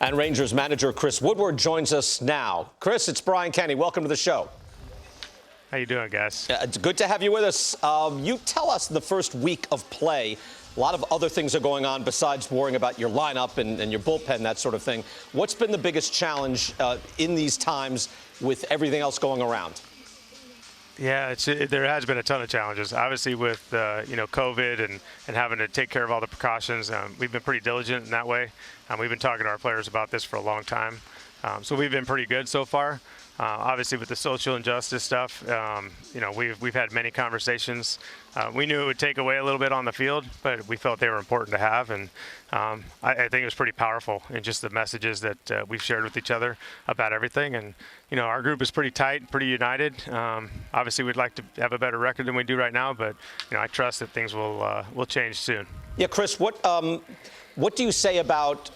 And Rangers manager Chris Woodward joins us now. Chris, it's Brian Kenny. Welcome to the show. How you doing, guys? It's good to have you with us. You tell us the first week of play. A lot of other things are going on besides worrying about your lineup and your bullpen, that sort of thing. What's been the biggest challenge in these times with everything else going around? Yeah, there has been a ton of challenges. Obviously, with COVID and having to take care of all the precautions, we've been pretty diligent in that way. We've been talking to our players about this for a long time, so we've been pretty good so far. Obviously, with the social injustice stuff, we've had many conversations. We knew it would take away a little bit on the field, but we felt they were important to have, and I think it was pretty powerful in just the messages that we've shared with each other about everything. And our group is pretty tight, pretty united. Obviously, we'd like to have a better record than we do right now, but I trust that things will change soon. Yeah, Chris, what do you say about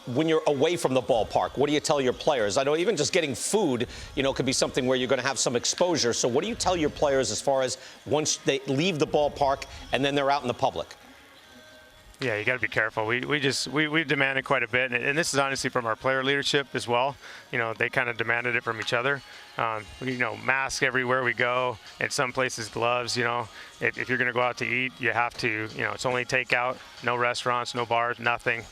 when you're away from the ballpark? What do you tell your players? I know even just getting food, could be something where you're going to have some exposure. So what do you tell your players as far as once they leave the ballpark and then they're out in the public? Yeah, you got to be careful. We've demanded quite a bit, and this is honestly from our player leadership as well. They kind of demanded it from each other. Masks everywhere we go. In some places, gloves. If you're going to go out to eat, you have to. It's only takeout. No restaurants, no bars, nothing.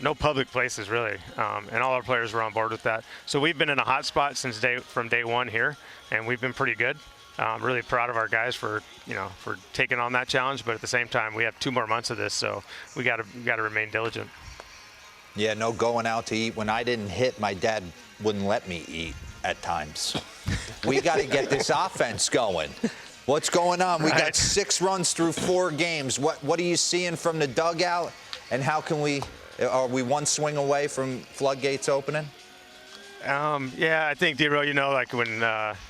No public places really, and all our players were on board with that. So we've been in a hot spot from day one here, and we've been pretty good. I'm really proud of our guys for taking on that challenge, but at the same time, we have 2 more months of this, so we got to remain diligent. Yeah, no going out to eat. When I didn't hit, my dad wouldn't let me eat at times. We got to get this offense going. What's going on? We got 6 runs through 4 games. What are you seeing from the dugout, and how can are we one swing away from floodgates opening? Yeah, I think, D-Row, like when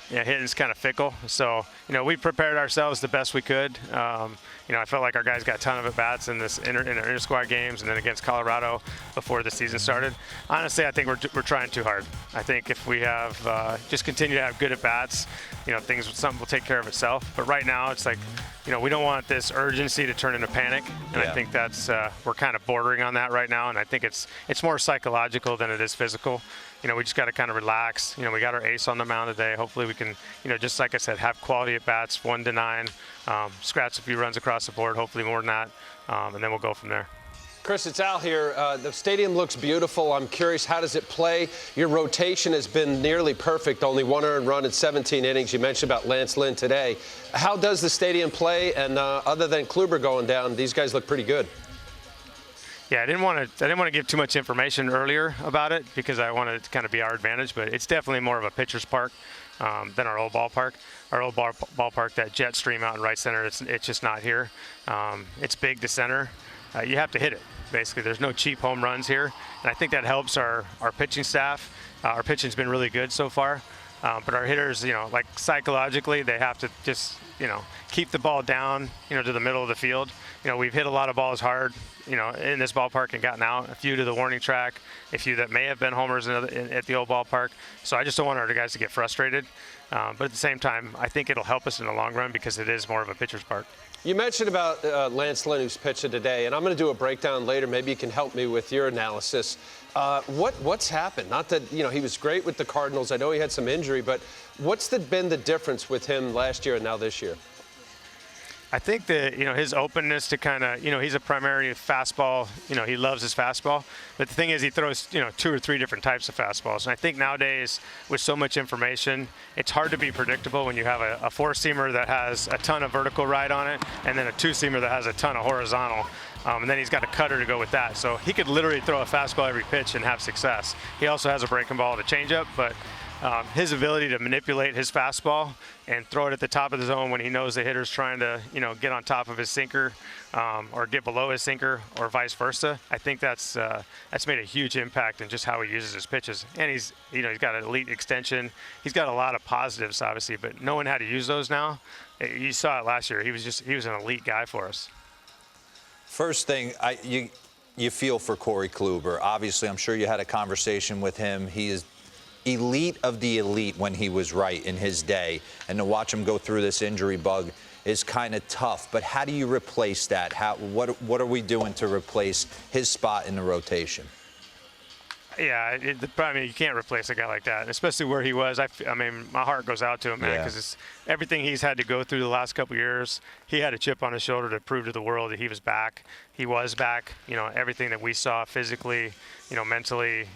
hitting's kind of fickle. So, we prepared ourselves the best we could. I felt like our guys got a ton of at-bats in our inter-squad games and then against Colorado before the season started. Honestly, I think we're trying too hard. I think if we have just continue to have good at-bats, something will take care of itself. But right now, it's like, we don't want this urgency to turn into panic. And I think that's we're kind of bordering on that right now. And I think it's more psychological than it is physical. We just got to kind of relax. We got our ace on the mound today. Hopefully we can, just like I said, have quality at bats, 1 to 9, scratch a few runs across the board, hopefully more than that, and then we'll go from there. Chris, it's Al here. The stadium looks beautiful. I'm curious, how does it play? Your rotation has been nearly perfect, only 1 earned run in 17 innings. You mentioned about Lance Lynn today. How does the stadium play? And other than Kluber going down, these guys look pretty good. Yeah, I didn't want to give too much information earlier about it because I wanted it to kind of be our advantage, but it's definitely more of a pitcher's park than our old ballpark. Our old ballpark, that jet stream out in right center, it's just not here. It's big to center. You have to hit it, basically. There's no cheap home runs here, and I think that helps our pitching staff. Our pitching's been really good so far, but our hitters, like psychologically, they have to just, keep the ball down, to the middle of the field. We've hit a lot of balls hard, in this ballpark and gotten out, a few to the warning track, a few that may have been homers at the old ballpark. So I just don't want our guys to get frustrated. But at the same time, I think it'll help us in the long run because it is more of a pitcher's park. You mentioned about Lance Lynn, who's pitching today, and I'm going to do a breakdown later. Maybe you can help me with your analysis. What's happened? Not that, he was great with the Cardinals. I know he had some injury, but what's been the difference with him last year and now this year? I think that, his openness to kind of, he's a primary fastball, he loves his fastball. But the thing is, he throws, 2 or 3 different types of fastballs. And I think nowadays, with so much information, it's hard to be predictable when you have a 4-seamer that has a ton of vertical ride on it and then a 2-seamer that has a ton of horizontal. And then he's got a cutter to go with that. So he could literally throw a fastball every pitch and have success. He also has a breaking ball and a changeup, but his ability to manipulate his fastball and throw it at the top of the zone when he knows the hitter's trying to, get on top of his sinker or get below his sinker or vice versa. I think that's made a huge impact in just how he uses his pitches. And he's got an elite extension. He's got a lot of positives, obviously, but knowing how to use those now, you saw it last year. He was an elite guy for us. First thing, you feel for Corey Kluber. Obviously, I'm sure you had a conversation with him. He is elite of the elite when he was right in his day, and to watch him go through this injury bug is kind of tough. But how do you replace that? What are we doing to replace his spot in the rotation? Yeah, I mean, you can't replace a guy like that, especially where he was. I mean, my heart goes out to him, man, because everything he's had to go through the last couple of years. He had a chip on his shoulder to prove to the world that he was back. He was back. You know, everything that we saw physically, you know, mentally,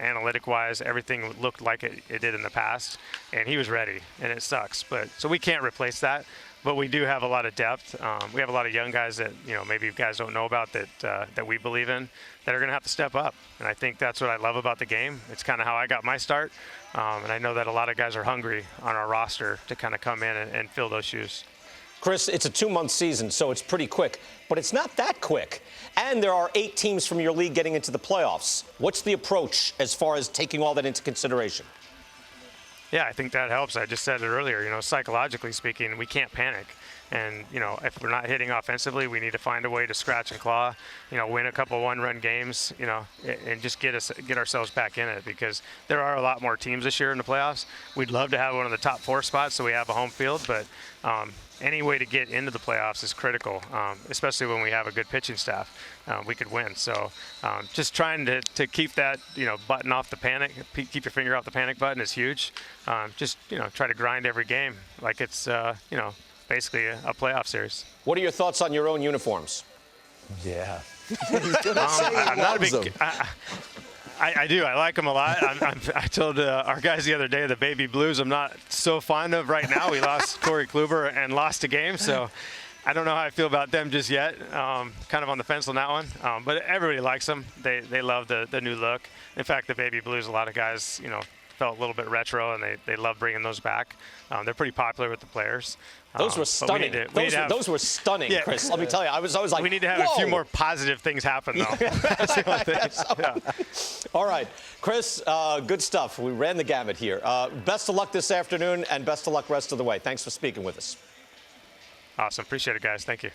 analytic-wise, everything looked like it did in the past, and he was ready. And it sucks, but so we can't replace that. But we do have a lot of depth. We have a lot of young guys that, you know, maybe you guys don't know about that we believe in that are going to have to step up. And I think that's what I love about the game. It's kind of how I got my start. And I know that a lot of guys are hungry on our roster to kind of come in and fill those shoes. Chris, it's a 2-month season, so it's pretty quick. But it's not that quick. And there are 8 teams from your league getting into the playoffs. What's the approach as far as taking all that into consideration? Yeah, I think that helps. I just said it earlier. You know, psychologically speaking, we can't panic. And, you know, if we're not hitting offensively, we need to find a way to scratch and claw, you know, win a couple one-run games, you know, and just get ourselves back in it, because there are a lot more teams this year in the playoffs. We'd love to have one of the top 4 spots so we have a home field, but any way to get into the playoffs is critical, especially when we have a good pitching staff. We could win. So just trying to keep that, you know, button off the panic, keep your finger off the panic button is huge. Just, you know, try to grind every game like it's, you know, basically a playoff series. What are your thoughts on your own uniforms? Yeah. I'm not a big. I do. I like them a lot. I told our guys the other day the baby blues I'm not so fond of right now. We lost Corey Kluber and lost a game, so I don't know how I feel about them just yet. Kind of on the fence on that one. But everybody likes them. They love the new look. In fact, the baby blues, a lot of guys, you know, felt a little bit retro, and they love bringing those back. They're pretty popular with the players. Those were stunning. Those were stunning, yeah. Chris. Let me tell you, I was always like, we need to have a few more positive things happen, though. That's the only thing. Yeah. All right, Chris, good stuff. We ran the gamut here. Best of luck this afternoon, and best of luck rest of the way. Thanks for speaking with us. Awesome. Appreciate it, guys. Thank you.